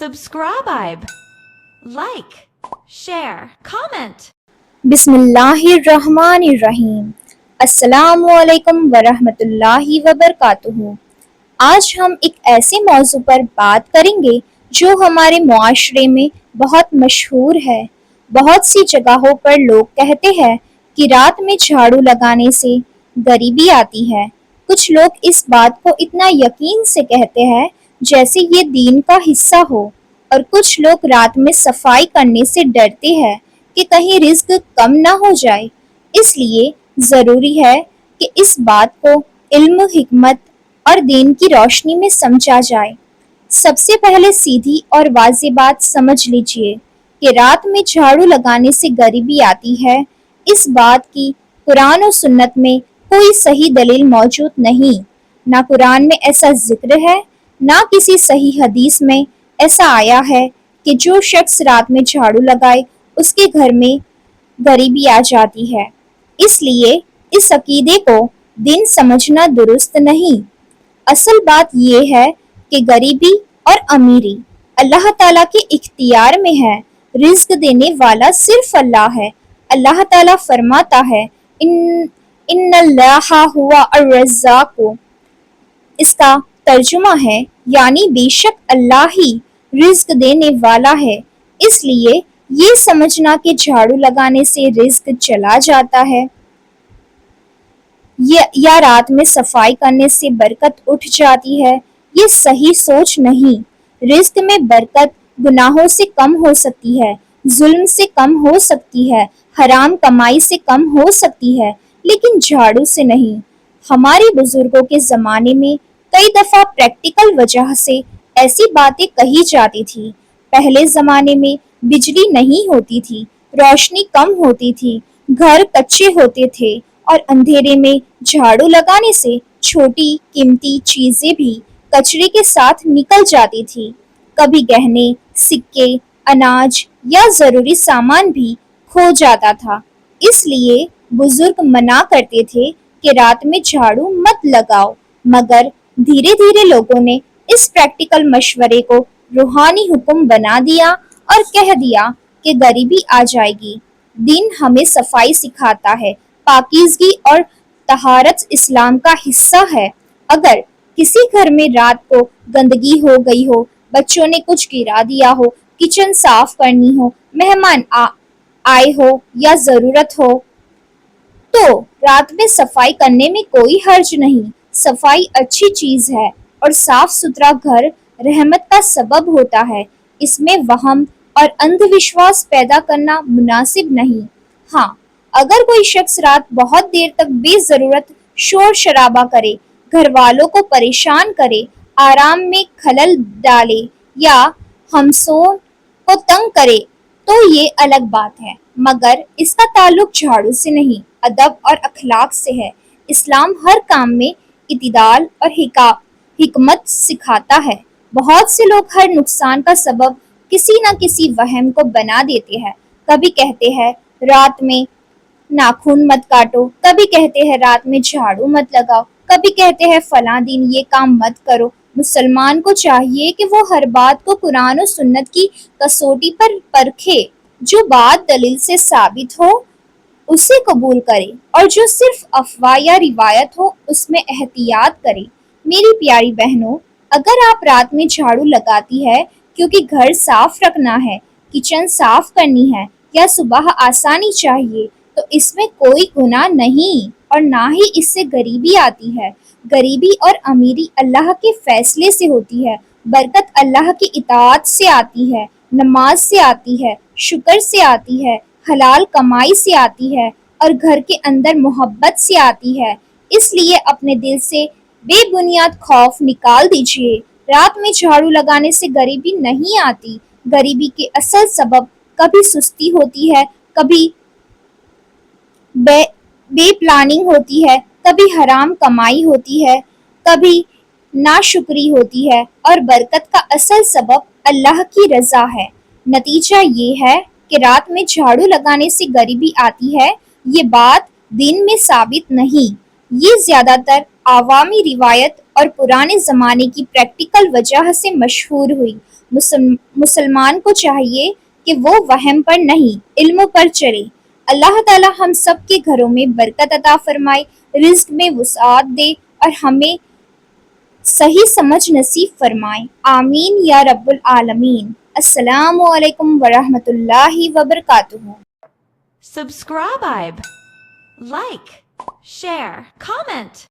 subscribe, like, share, comment. بسم اللہ الرحمن الرحیم۔ السلام علیکم ورحمۃ اللہ وبرکاتہ۔ آج ہم ایک ایسے موضوع پر بات کریں گے جو ہمارے معاشرے میں بہت مشہور ہے۔ بہت سی جگہوں پر لوگ کہتے ہیں کہ رات میں جھاڑو لگانے سے غریبی آتی ہے۔ کچھ لوگ اس بات کو اتنا یقین سے کہتے ہیں جیسے یہ دین کا حصہ ہو، اور کچھ لوگ رات میں صفائی کرنے سے ڈرتے ہیں کہ کہیں رزق کم نہ ہو جائے۔ اس لیے ضروری ہے کہ اس بات کو علم، حکمت اور دین کی روشنی میں سمجھا جائے۔ سب سے پہلے سیدھی اور واضح بات سمجھ لیجئے کہ رات میں جھاڑو لگانے سے غریبی آتی ہے، اس بات کی قرآن و سنت میں کوئی صحیح دلیل موجود نہیں۔ نہ قرآن میں ایسا ذکر ہے، نہ کسی صحیح حدیث میں ایسا آیا ہے کہ جو شخص رات میں جھاڑو لگائے اس کے گھر میں غریبی آ جاتی ہے۔ اس لیے اس عقیدے کو دین سمجھنا درست نہیں۔ اصل بات یہ ہے کہ غریبی اور امیری اللہ تعالیٰ کے اختیار میں ہے۔ رزق دینے والا صرف اللہ ہے۔ اللہ تعالیٰ فرماتا ہے ان اللہ ہوا الرزاق۔ اس کا ترجمہ ہے یعنی بے شک اللہ ہی رزق دینے والا ہے۔ اس لیے یہ سمجھنا کہ جھاڑو لگانے سے رزق چلا جاتا ہے یا رات میں صفائی کرنے سے برکت اٹھ جاتی ہے، یہ صحیح سوچ نہیں۔ رزق میں برکت گناہوں سے کم ہو سکتی ہے، ظلم سے کم ہو سکتی ہے، حرام کمائی سے کم ہو سکتی ہے، لیکن جھاڑو سے نہیں۔ ہمارے بزرگوں کے زمانے میں کئی دفعہ پریکٹیکل وجہ سے ایسی باتیں کہی جاتی تھی۔ پہلے زمانے میں بجلی نہیں ہوتی تھی، روشنی کم ہوتی تھی، گھر کچے ہوتے تھے، اور اندھیرے میں جھاڑو لگانے سے چھوٹی قیمتی چیزیں بھی کچرے کے ساتھ نکل جاتی تھی۔ کبھی گہنے، سکے، اناج یا ضروری سامان بھی کھو جاتا تھا۔ اس لیے بزرگ منع کرتے تھے کہ رات میں جھاڑو مت لگاؤ، مگر دھیرے دھیرے لوگوں نے اس پریکٹیکل مشورے کو روحانی حکم بنا دیا اور کہہ دیا کہ غریبی آ جائے گی۔ دین ہمیں صفائی سکھاتا ہے، پاکیزگی اور طہارت اسلام کا حصہ ہے۔ اگر کسی گھر میں رات کو گندگی ہو گئی ہو، بچوں نے کچھ گرا دیا ہو، کچن صاف کرنی ہو، مہمان آئے ہو یا ضرورت ہو، تو رات میں صفائی کرنے میں کوئی حرج نہیں۔ صفائی اچھی چیز ہے اور صاف ستھرا گھر رحمت کا سبب ہوتا ہے۔ اس میں وہم اور اندھ وشواس پیدا کرنا مناسب نہیں۔ ہاں، اگر کوئی شخص رات بہت دیر تک بے ضرورت شور شرابہ کرے، گھر والوں کو پریشان کرے، آرام میں خلل ڈالے یا ہمسوں کو تنگ کرے تو یہ الگ بات ہے، مگر اس کا تعلق جھاڑو سے نہیں، ادب اور اخلاق سے ہے۔ اسلام ہر کام میں اعتدال اور حکمت سکھاتا ہے۔ بہت سے لوگ ہر نقصان کا سبب کسی نہ کسی وہم کو بنا دیتے ہیں۔ کبھی کہتے ہیں رات میں ناخن مت کاٹو، کبھی کہتے ہیں رات میں جھاڑو مت لگاؤ، کبھی کہتے ہیں فلاں دن یہ کام مت کرو۔ مسلمان کو چاہیے کہ وہ ہر بات کو قرآن و سنت کی کسوٹی پر پرکھے۔ جو بات دلیل سے ثابت ہو اسے قبول کرے، اور جو صرف افواہ یا روایت ہو اس میں احتیاط کرے۔ میری پیاری بہنوں، اگر آپ رات میں جھاڑو لگاتی ہے کیونکہ گھر صاف رکھنا ہے، کچن صاف کرنی ہے یا صبح آسانی چاہیے، تو اس میں کوئی گناہ نہیں اور نہ ہی اس سے غریبی آتی ہے۔ غریبی اور امیری اللہ کے فیصلے سے ہوتی ہے، برکت اللہ کی اطاعت سے آتی ہے، نماز سے آتی ہے، شکر سے آتی ہے، حلال کمائی سے آتی ہے، اور گھر کے اندر محبت سے آتی ہے۔ اس لیے اپنے دل سے بے بنیاد خوف نکال دیجئے۔ رات میں جھاڑو لگانے سے غریبی نہیں آتی۔ غریبی کے اصل سبب کبھی سستی ہوتی ہے، کبھی بے پلاننگ ہوتی ہے، کبھی حرام کمائی ہوتی ہے، کبھی ناشکری ہوتی ہے، اور برکت کا اصل سبب اللہ کی رضا ہے۔ نتیجہ یہ ہے کہ رات میں جھاڑو لگانے سے غریبی آتی ہے، یہ بات دین میں ثابت نہیں۔ یہ زیادہ تر عوامی روایت اور پرانے زمانے کی پریکٹیکل وجہ سے مشہور ہوئی۔ مسلمان کو چاہیے کہ وہ وہم پر نہیں، علم پر چلے۔ اللہ تعالی ہم سب کے گھروں میں برکت عطا فرمائے، رزق میں وسعت دے اور ہمیں صحیح سمجھ نصیب فرمائے، آمین یا رب العالمین۔ السلام علیکم ورحمۃ اللہ وبرکاتہ۔ Subscribe, like, share, comment.